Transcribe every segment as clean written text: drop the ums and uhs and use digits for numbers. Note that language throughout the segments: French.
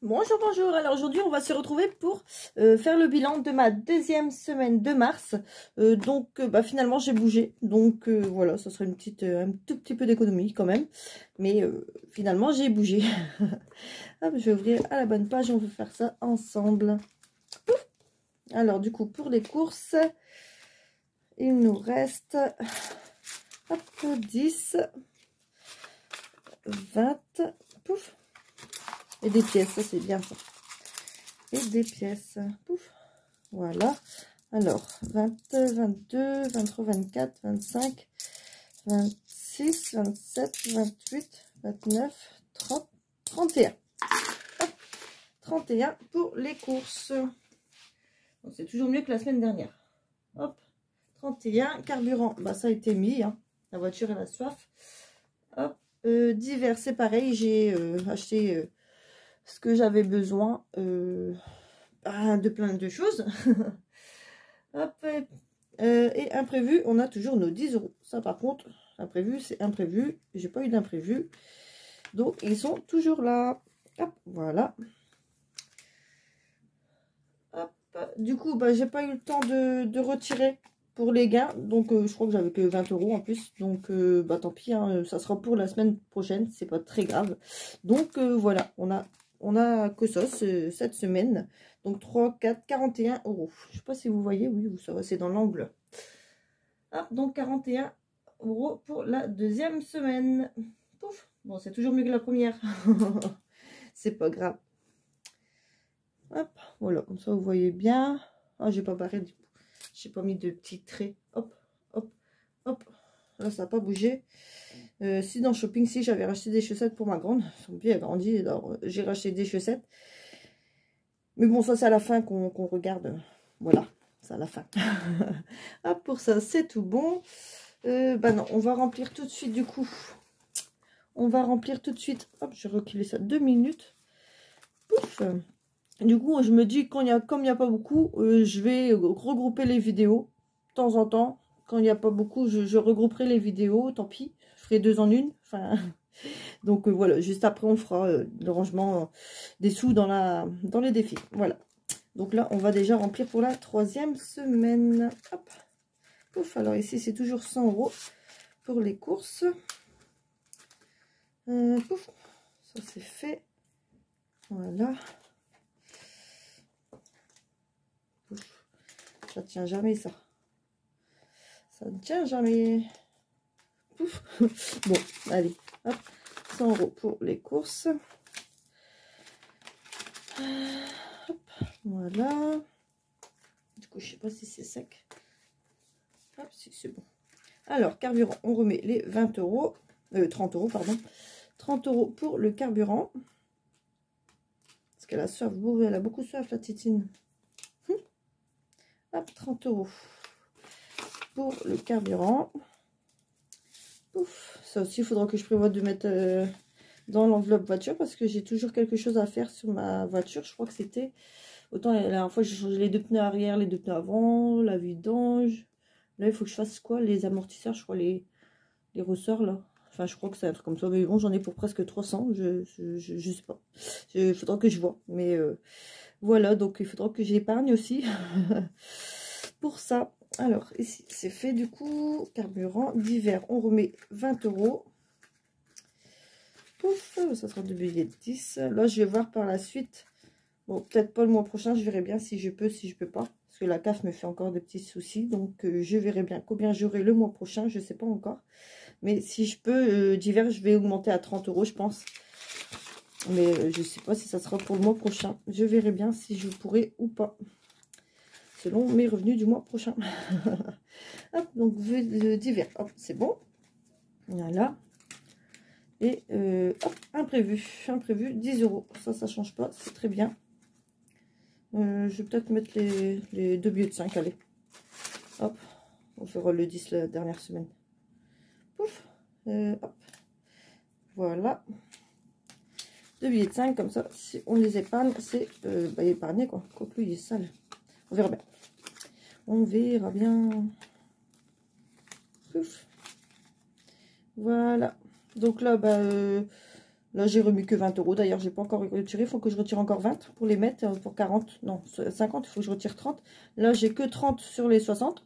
Bonjour, bonjour. Alors aujourd'hui, on va se retrouver pour faire le bilan de ma deuxième semaine de mars. Finalement, j'ai bougé. Donc voilà, ça sera un tout petit peu d'économie quand même. Mais finalement, j'ai bougé. Hop, je vais ouvrir à la bonne page. On va faire ça ensemble. Alors du coup, pour les courses, il nous reste hop, 10, 20, pouf. Et des pièces, ça c'est bien ça. Et des pièces, pouf. Voilà. Alors, 20, 22, 23, 24, 25, 26, 27, 28, 29, 30, 31. Hop, 31 pour les courses. C'est toujours mieux que la semaine dernière. Hop, 31. Carburant, bah, ça a été mis. Hein. La voiture, elle a soif. Hop, divers, c'est pareil. J'ai acheté ce que j'avais besoin de plein de choses. Hop, et imprévu, on a toujours nos 10 €. Ça, par contre, imprévu, c'est imprévu. J'ai pas eu d'imprévu. Donc, ils sont toujours là. Hop, voilà. Hop. Du coup, bah, j'ai pas eu le temps de retirer pour les gains. Donc, je crois que j'avais que 20 € en plus. Donc, bah, tant pis. Hein, ça sera pour la semaine prochaine. C'est pas très grave. Donc, voilà. On a que ça cette semaine. Donc 3, 4, 41 €. Je sais pas si vous voyez, oui, ça va, c'est dans l'angle. Donc 41 € pour la deuxième semaine. Pouf. Bon, c'est toujours mieux que la première. C'est pas grave. Hop, voilà, comme ça vous voyez bien. Ah, j'ai pas barré du coup. J'ai pas mis de petits traits. Hop, hop, hop. Là, ça n'a pas bougé. Si dans Shopping, si j'avais racheté des chaussettes pour ma grande, son pied a grandi, alors j'ai racheté des chaussettes. Mais bon, ça c'est à la fin qu'on regarde. Voilà, c'est à la fin. Hop, pour ça, c'est tout bon. Bah non, on va remplir tout de suite du coup. On va remplir tout de suite. Hop, je vais reculer ça 2 minutes. Pouf. Du coup, je me dis, comme il n'y a pas beaucoup, je vais regrouper les vidéos de temps en temps. Quand il n'y a pas beaucoup, je regrouperai les vidéos. Tant pis, je ferai 2 en 1. Enfin, donc voilà, juste après, on fera le rangement des sous dans les défis. Voilà. Donc là, on va déjà remplir pour la troisième semaine. Hop. Pouf, alors ici, c'est toujours 100 € pour les courses. Pouf, ça c'est fait. Voilà. Pouf. Ça tient jamais, ça. Ça ne tient jamais. Pouf. Bon, allez. Hop. 100 € pour les courses. Hop. Voilà. Du coup, je sais pas si c'est sec. Hop, si c'est bon. Alors, carburant, on remet les 20 €. 30 €, pardon. 30 € pour le carburant. Parce qu'elle a soif. Elle a beaucoup soif, la titine. Hop, 30 € pour le carburant. Ouf, ça aussi, il faudra que je prévoie de mettre dans l'enveloppe voiture. Parce que j'ai toujours quelque chose à faire sur ma voiture. Je crois que c'était... Autant la dernière fois, j'ai changé les 2 pneus arrière, les 2 pneus avant, la vidange. Là, il faut que je fasse quoi? Les amortisseurs, je crois, les ressorts, là. Enfin, je crois que c'est un truc comme ça. Mais bon, j'en ai pour presque 300. Je sais pas. Il faudra que je vois. Mais voilà, donc il faudra que j'épargne aussi. Pour ça. Alors, ici, c'est fait du coup. Carburant d'hiver, on remet 20 €. Pouf, ça sera de billets de 10. Là, je vais voir par la suite. Bon, peut-être pas le mois prochain, je verrai bien si je peux, si je peux pas. Parce que la CAF me fait encore des petits soucis. Donc, je verrai bien combien j'aurai le mois prochain. Je sais pas encore. Mais si je peux, d'hiver, je vais augmenter à 30 €, je pense. Mais je sais pas si ça sera pour le mois prochain. Je verrai bien si je pourrai ou pas. Selon mes revenus du mois prochain. Hop, donc d'hiver. Hop, c'est bon. Voilà. Et hop, imprévu. Imprévu, 10 €. Ça change pas. C'est très bien. Je vais peut-être mettre les 2 billets de 5. Allez. Hop. On fera le 10 la dernière semaine. Pouf. Hop. Voilà. 2 billets de 5. Comme ça, si on les épargne, c'est épargné quoi. Quoique il est sale. On verra bien. On verra bien. Pouf. Voilà. Donc là, Là, j'ai remis que 20 euros. D'ailleurs, j'ai pas encore retiré. Il faut que je retire encore 20 pour les mettre. Pour 40, non, 50, il faut que je retire 30. Là, j'ai que 30 sur les 60.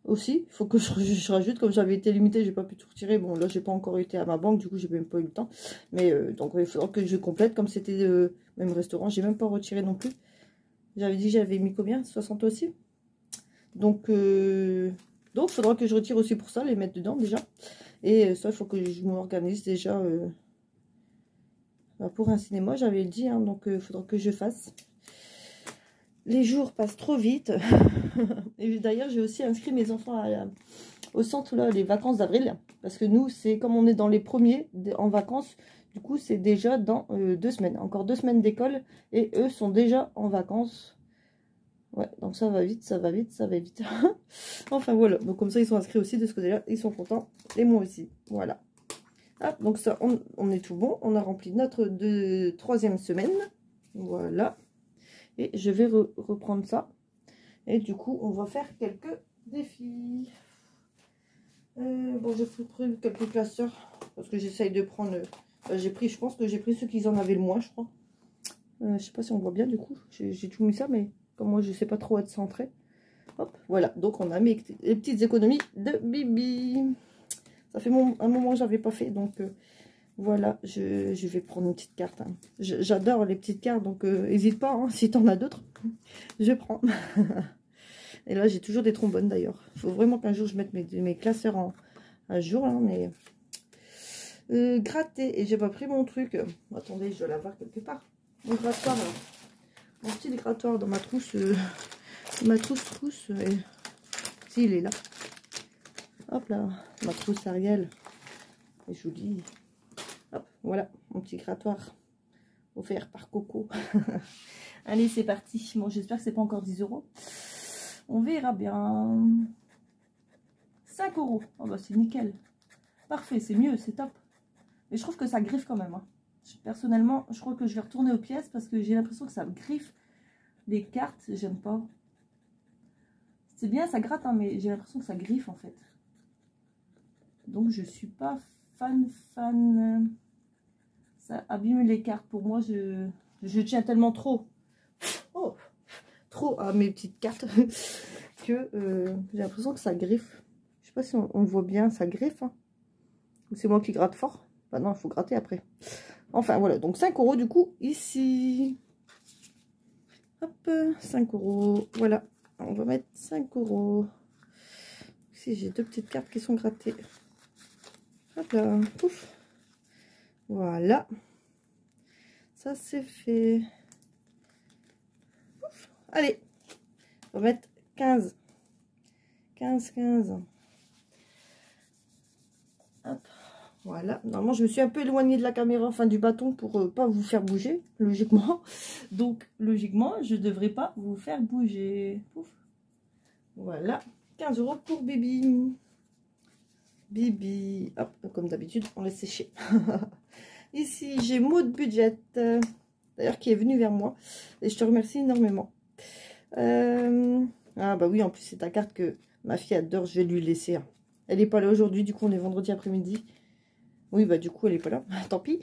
Aussi, il faut que je rajoute. Comme j'avais été limitée, j'ai pas pu tout retirer. Bon, là, j'ai pas encore été à ma banque. Du coup, j'ai même pas eu le temps. Mais donc, il faudra que je complète. Comme c'était même restaurant, j'ai même pas retiré non plus. J'avais dit que j'avais mis combien? 60 aussi. Donc, il faudra que je retire aussi pour ça, les mettre dedans déjà. Et ça, il faut que je m'organise déjà pour un cinéma, j'avais dit. Hein, donc, il faudra que je fasse. Les jours passent trop vite. Et d'ailleurs, j'ai aussi inscrit mes enfants au centre, là, les vacances d'avril. Parce que nous, c'est comme on est dans les premiers en vacances. Du coup, c'est déjà dans 2 semaines. Encore 2 semaines d'école. Et eux sont déjà en vacances. Ouais, donc ça va vite, ça va vite, ça va vite. Enfin, voilà. Donc, comme ça, ils sont inscrits aussi de ce côté-là. Ils sont contents. Et moi aussi. Voilà. Hop, donc ça, on est tout bon. On a rempli notre 3e semaine. Voilà. Et je vais reprendre ça. Et du coup, on va faire quelques défis. Bon, j'ai pris quelques classeurs. Parce que j'essaye de prendre... je pense que j'ai pris ceux qui en avaient le moins, je crois. Je sais pas si on voit bien, du coup. J'ai tout mis ça, mais comme moi, je sais pas trop être centré. Hop, voilà. Donc, on a mis les petites économies de Bibi. Ça fait un moment que j'avais pas fait, donc... voilà, je vais prendre une petite carte. Hein. J'adore les petites cartes, donc n'hésite pas, hein, si tu en as d'autres, je prends. Et là, j'ai toujours des trombones d'ailleurs. Il faut vraiment qu'un jour je mette mes classeurs à jour. Hein, mais gratter, et j'ai pas pris mon truc. Attendez, je dois l'avoir quelque part. Mon grattoir, mon petit grattoir dans ma trousse. Ma trousse. Si, il est là. Hop là, ma trousse Ariel. Et je vous dis... Hop, voilà, mon petit grattoir offert par Coco. Allez, c'est parti. Bon, j'espère que c'est pas encore 10 euros. On verra bien. 5 euros. Oh bah c'est nickel. Parfait, c'est mieux, c'est top. Mais je trouve que ça griffe quand même. Hein. Personnellement, je crois que je vais retourner aux pièces parce que j'ai l'impression que ça griffe les cartes. J'aime pas. C'est bien, ça gratte, hein, mais j'ai l'impression que ça griffe en fait. Donc je suis pas fan. Ça abîme les cartes. Pour moi, je tiens tellement trop. Oh, trop à mes petites cartes que j'ai l'impression que ça griffe. Je sais pas si on voit bien, ça griffe. Hein. Ou c'est moi qui gratte fort. Bah non, il faut gratter après. Enfin, voilà. Donc 5 euros du coup, ici. Hop, 5 euros. Voilà. On va mettre 5 euros. Ici, j'ai 2 petites cartes qui sont grattées. Hop là. Pouf. Voilà. Ça, c'est fait. Pouf. Allez. On va mettre 15. 15. Hop. Voilà. Normalement, je me suis un peu éloignée de la caméra, enfin du bâton, pour pas vous faire bouger, logiquement. Donc, logiquement, je ne devrais pas vous faire bouger. Pouf. Voilà. 15 euros pour Bibi. Bibi. Hop, comme d'habitude, on laisse sécher. Ici, j'ai Maud Budget, d'ailleurs, qui est venu vers moi. Et je te remercie énormément. Ah bah oui, en plus, c'est ta carte que ma fille adore. Je vais lui laisser. Hein. Elle n'est pas là aujourd'hui, du coup, on est vendredi après-midi. Oui, bah du coup, elle n'est pas là. Tant pis.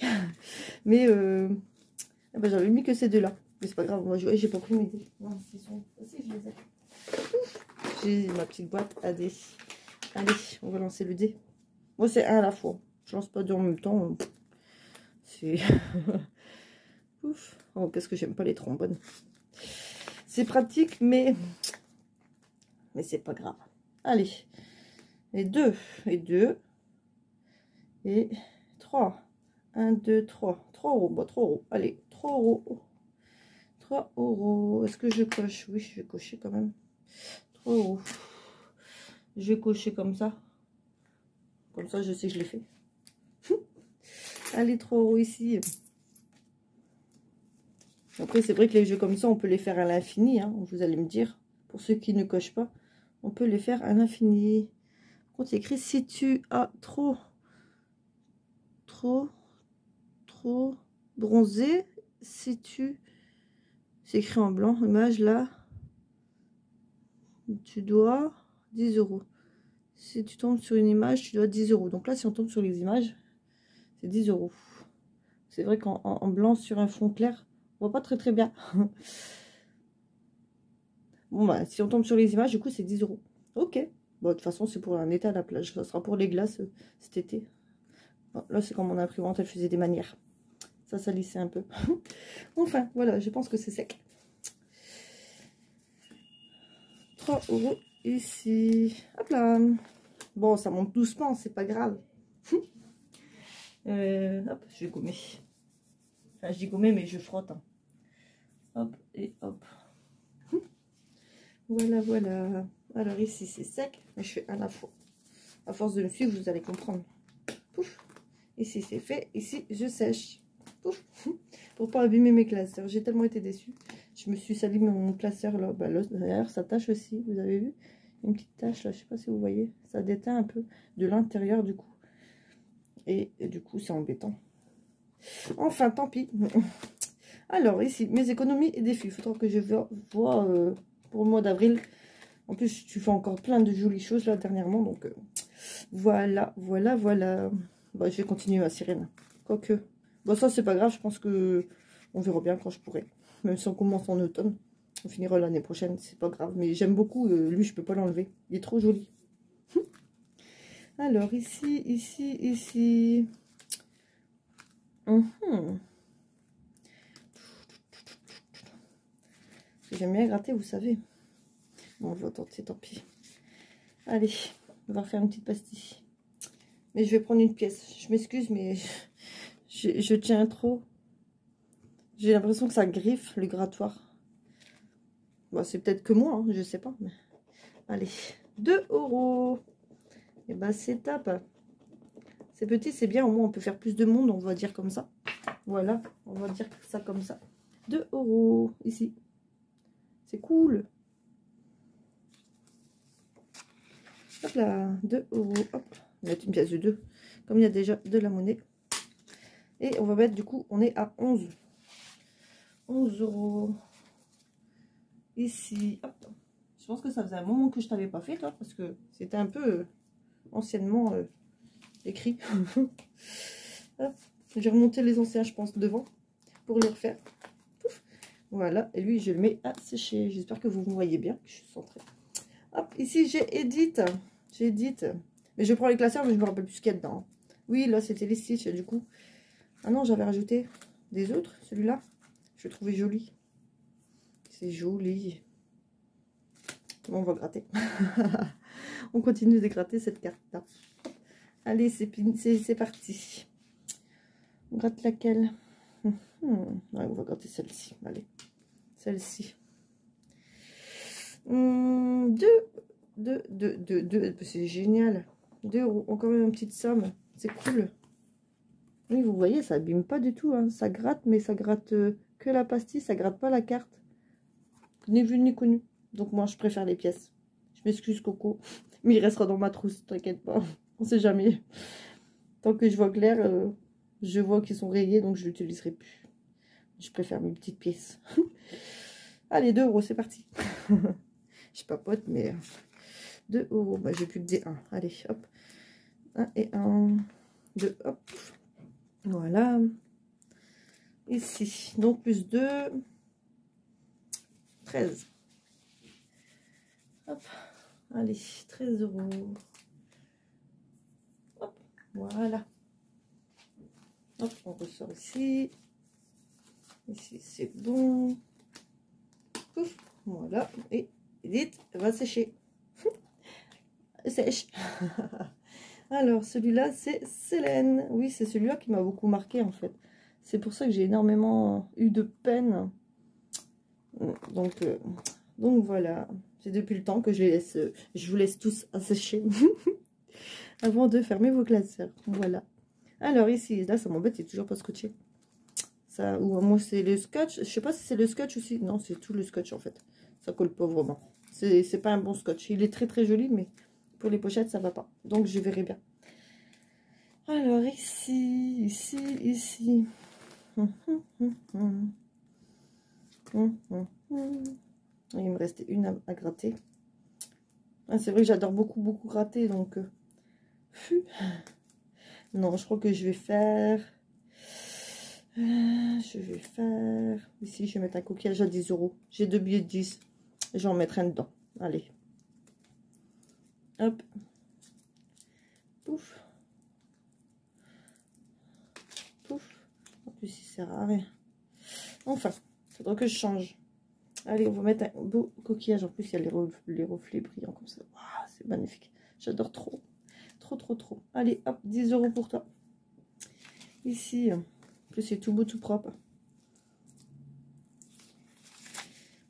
Mais bah, j'avais mis que ces deux-là. Mais c'est pas grave, moi, j'ai pas pris mes dés. Non, si, je les ai. J'ai ma petite boîte à dés. Allez, on va lancer le dé. Moi, c'est un à la fois. Je lance pas deux en même temps. C'est... Ouf. Oh, qu'est-ce que j'aime pas les trombones. C'est pratique, mais c'est pas grave. Allez. Et 2. Et 3. 1, 2, 3. 3 euros. Bah, 3 euros. Allez, 3 euros. 3 euros. Est-ce que je coche? Oui, je vais cocher quand même. 3 euros. Je vais cocher comme ça. Comme ça, je sais que je l'ai fait. Allez, 3 euros ici. Après, c'est vrai que les jeux comme ça, on peut les faire à l'infini. Hein, vous allez me dire. Pour ceux qui ne cochent pas, on peut les faire à l'infini. Par contre, c'est écrit si tu as trop bronzé. Si tu... C'est écrit en blanc. Image là. Tu dois 10 euros. Si tu tombes sur une image, tu dois 10 euros. Donc là, si on tombe sur les images, c'est 10 euros. C'est vrai qu'en blanc sur un fond clair, on voit pas très bien. Bon, bah, si on tombe sur les images, du coup, c'est 10 €. Ok. Bon, de toute façon, c'est pour un été à la plage. Ça sera pour les glaces cet été. Bon, là, c'est quand mon imprimante, elle faisait des manières. Ça salissait un peu. Enfin, voilà, je pense que c'est sec. 3 € ici. Hop là. Bon, ça monte doucement, c'est pas grave. Hop, je vais gommer. Enfin, je dis gommer, mais je frotte. Hein. Hop, et hop. Voilà, voilà. Alors ici, c'est sec, mais je fais à la fois. À force de me suivre, vous allez comprendre. Pouf. Ici, c'est fait. Ici, je sèche. Pouf. Pour pas abîmer mes classeurs. J'ai tellement été déçue. Je me suis sali mon classeur là. Bah, là, d'ailleurs, ça tâche aussi. Vous avez vu? Une petite tache là. Je sais pas si vous voyez. Ça déteint un peu de l'intérieur du coup. Et du coup, c'est embêtant. Enfin, tant pis. Alors, ici, mes économies et défis. Il faudra que je vois pour le mois d'avril. En plus, tu fais encore plein de jolies choses là dernièrement. Donc, voilà, voilà, voilà. Bah, je vais continuer ma sirène. Quoique. Bon, ça, c'est pas grave. Je pense que on verra bien quand je pourrai. Même si on commence en automne. On finira l'année prochaine. C'est pas grave. Mais j'aime beaucoup. Lui, je peux pas l'enlever. Il est trop joli. Alors, ici, ici, ici. J'aime bien gratter, vous savez. Bon, je vais tenter, tant pis. Allez, on va faire une petite pastille. Mais je vais prendre une pièce. Je m'excuse, mais je tiens trop. J'ai l'impression que ça griffe le grattoir. Bon, c'est peut-être que moi, hein, je sais pas. Mais... Allez, 2 €. Et bah, c'est top. C'est petit, c'est bien. Au moins, on peut faire plus de monde, on va dire comme ça. Voilà, on va dire ça comme ça. 2 € ici. C'est cool. Hop là, 2 €. Hop, on va mettre une pièce de 2. Comme il y a déjà de la monnaie. Et on va mettre, du coup, on est à 11. 11 €. Ici, hop. Je pense que ça faisait un moment que je t'avais pas fait, toi, parce que c'était un peu anciennement écrit. J'ai remonté les anciens, je pense, devant pour les refaire. Pouf. Voilà, et lui, je le mets à sécher. J'espère que vous me voyez bien. Je suis centrée. Hop, ici, j'ai Edith. J'ai Edith. Mais je prends les classeurs, mais je me rappelle plus ce qu'il y a dedans. Oui, là, c'était les stitches, du coup. Ah non, j'avais rajouté des autres. Celui-là, je le trouvais joli. C'est joli. Bon, on va gratter. On continue de gratter cette carte-là. Allez, c'est parti. On gratte laquelle? Ouais, on va gratter celle-ci. Allez, celle-ci. 2. C'est génial. 2 €. Encore une petite somme. C'est cool. Oui, vous voyez, ça abîme pas du tout. Hein. Ça gratte, mais ça gratte que la pastille. Ça gratte pas la carte. Ni vu ni connu. Donc moi, je préfère les pièces. Je m'excuse, Coco. Mais il restera dans ma trousse, t'inquiète pas. On sait jamais. Tant que je vois clair, je vois qu'ils sont rayés, donc je l'utiliserai plus. Je préfère mes petites pièces. Allez, 2 €, c'est parti. Je papote, mais 2 €. Bah, j'ai plus que des 1. Allez, hop. 1 et 1. 2, hop. Voilà. Ici, donc plus 2. 13. Hop. Allez, 13 €. Hop, voilà. Hop, on ressort ici. Ici, c'est bon. Pouf, voilà. Et Edith va sécher. Sèche. Alors, celui-là, c'est Célène. Oui, c'est celui-là qui m'a beaucoup marqué, en fait. C'est pour ça que j'ai énormément eu de peine. Donc voilà. C'est depuis le temps que je vous laisse tous assécher. Avant de fermer vos classeurs. Voilà. Alors ici, là, ça m'embête, il est toujours pas scotché. Ça, ou moi, c'est le scotch. Je sais pas si c'est le scotch aussi. Non, c'est tout le scotch, en fait. Ça colle pas vraiment. C'est pas un bon scotch. Il est très, très joli, mais pour les pochettes, ça va pas. Donc, je verrai bien. Alors, ici, ici, ici. Il me restait une à gratter. Ah, c'est vrai que j'adore beaucoup, beaucoup gratter, donc... Non, je crois que je vais faire... Je vais faire... Ici, je vais mettre un coquillage à 10 euros. J'ai 2 billets de 10. J'en mettrai un dedans. Allez. Hop. Pouf. Pouf. En plus, il sert à rien. Enfin, il faudra que je change. Allez, on va mettre un beau coquillage. En plus, il y a les reflets brillants comme ça. Wow, c'est magnifique. J'adore trop. Trop, trop, trop. Allez, hop, 10 euros pour toi. Ici, en plus, c'est tout beau, tout propre.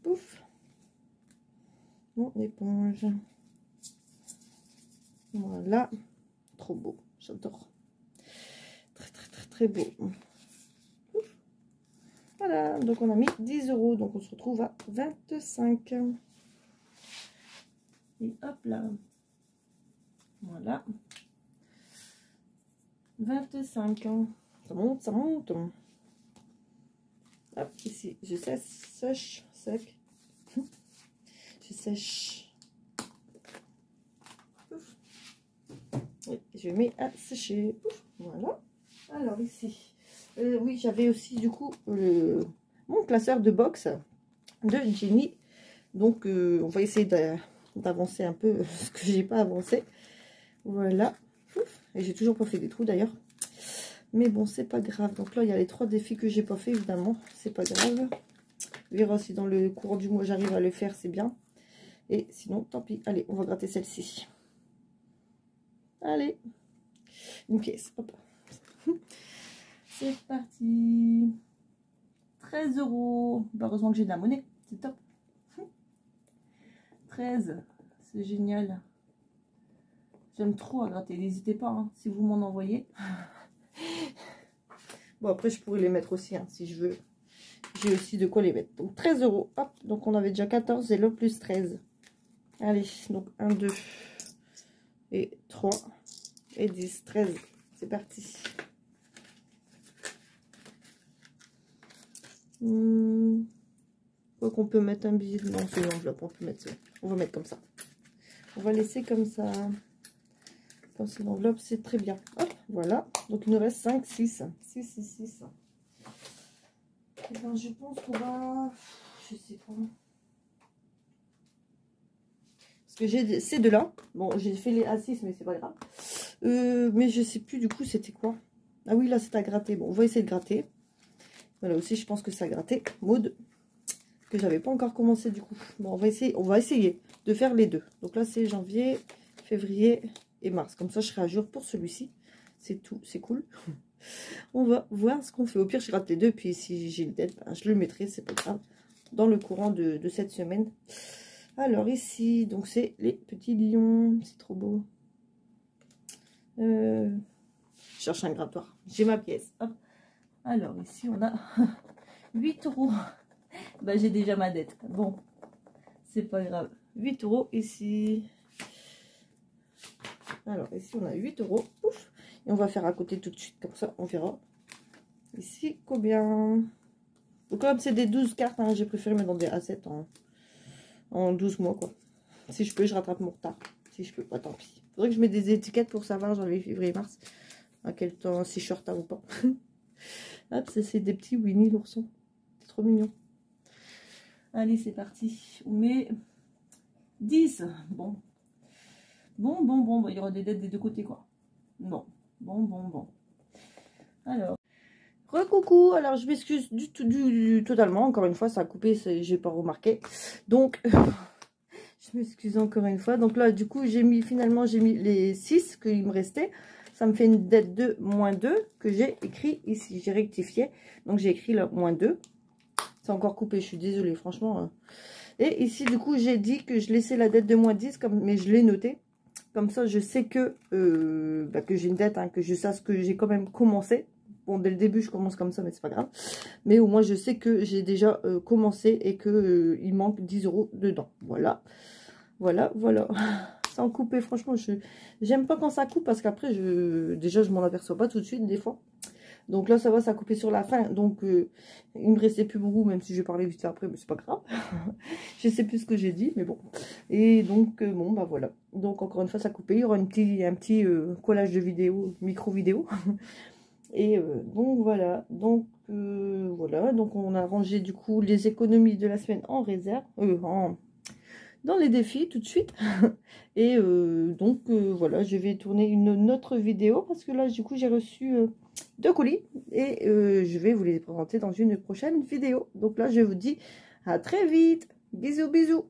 Pouf. Mon éponge. Voilà. Trop beau. J'adore. Très, très, très, très beau. Ouf. Voilà. Donc, on a mis 10 euros. Donc, on se retrouve à 25. Et hop là. Voilà. 25 ans. Ça monte, ça monte. Hop, ici, je sèche, sec. Je sèche. Ouf. Et je mets à sécher. Ouf. Voilà. Alors ici, oui, j'avais aussi du coup mon classeur de box de Jenny. Donc, on va essayer d'avancer un peu ce que j'ai pas avancé. Voilà. Ouf. Et j'ai toujours pas fait des trous d'ailleurs. Mais bon, c'est pas grave. Donc là, il y a les 3 défis que j'ai pas fait, évidemment. C'est pas grave. On verra si dans le courant du mois, j'arrive à le faire, c'est bien. Et sinon, tant pis. Allez, on va gratter celle-ci. Allez. Une pièce. Hop. C'est parti. 13 euros. Bah, heureusement que j'ai de la monnaie. C'est top. 13. C'est génial. J'aime trop à gratter. N'hésitez pas, hein, si vous m'en envoyez. Bon, après, je pourrais les mettre aussi, hein, si je veux. J'ai aussi de quoi les mettre. Donc, 13 euros. Hop, donc on avait déjà 14 et là, plus 13. Allez, donc 1, 2 et 3 et 10, 13. C'est parti. Quoi qu'on peut mettre un billet. Non, c'est une enveloppe. On peut mettre ça. On va mettre comme ça. On va laisser comme ça. Comme c'est une enveloppe, c'est très bien. Hop, voilà. Donc, il nous reste 5, 6. 6, 6, 6. Et ben, je pense qu'on va... Je sais pas. Parce que j'ai ces deux-là. Bon, j'ai fait les A6, mais c'est pas grave. Mais je sais plus, du coup, c'était quoi? Ah oui, là, c'est à gratter. Bon, on va essayer de gratter. Voilà, aussi, je pense que ça a gratté. Maude. Que j'avais pas encore commencé, du coup. Bon, on va essayer de faire les deux. Donc là, c'est janvier, février et mars. Comme ça, je serai à jour pour celui-ci. C'est tout, c'est cool. On va voir ce qu'on fait. Au pire, je gratte les deux. Puis si j'ai le dead, ben, je le mettrai, c'est pas grave. Dans le courant de cette semaine. Alors ici, donc c'est les petits lions. C'est trop beau. Je cherche un grattoir. J'ai ma pièce. Hop. Alors ici, on a 8 euros. Bah, j'ai déjà ma dette. Bon, c'est pas grave. 8 euros ici. Alors ici, on a 8 euros. Ouf. Et on va faire à côté tout de suite. Comme ça, on verra. Ici, combien? Donc comme c'est des 12 cartes, hein, j'ai préféré mettre dans des A7 en 12 mois, quoi. Si je peux, je rattrape mon retard. Si je peux pas, tant pis. Faudrait que je mette des étiquettes pour savoir janvier, février, mars. À quel temps, si je suis en retard ou pas. Hop, c'est des petits Winnie l'ourson. C'est trop mignon. Allez, c'est parti. On met 10. Bon. Bon, il y aura des dettes des deux côtés, quoi. Bon. Alors. Recoucou, alors je m'excuse totalement, encore une fois, ça a coupé, j'ai pas remarqué. Donc, je m'excuse encore une fois. Donc là, du coup, finalement, j'ai mis les 6 qu'il me restait. Ça me fait une dette de -2 que j'ai écrit ici. J'ai rectifié. Donc, j'ai écrit le -2. C'est encore coupé, je suis désolée, franchement. Et ici, du coup, j'ai dit que je laissais la dette de -10, mais je l'ai noté. Comme ça, je sais que j'ai une dette, hein, que je sache que j'ai quand même commencé. Bon, dès le début, je commence comme ça, mais c'est pas grave. Mais au moins, je sais que j'ai déjà commencé et que il manque 10 euros dedans. Voilà. Sans couper, franchement, j'aime pas quand ça coupe parce qu'après, déjà, je m'en aperçois pas tout de suite, des fois. Donc là, ça va, ça a coupé sur la fin. Donc, il me restait plus beaucoup, même si je parlais vite fait après, mais c'est pas grave. Je sais plus ce que j'ai dit, mais bon. Et donc, bon, bah voilà. Donc, encore une fois, ça a coupé. Il y aura un petit collage de vidéos, micro-vidéo. Et donc, voilà. Donc, voilà, donc on a rangé du coup les économies de la semaine en réserve, dans les défis tout de suite. Et donc voilà, je vais tourner une autre vidéo parce que là du coup j'ai reçu 2 colis et je vais vous les présenter dans une prochaine vidéo. Donc là je vous dis à très vite, bisous bisous.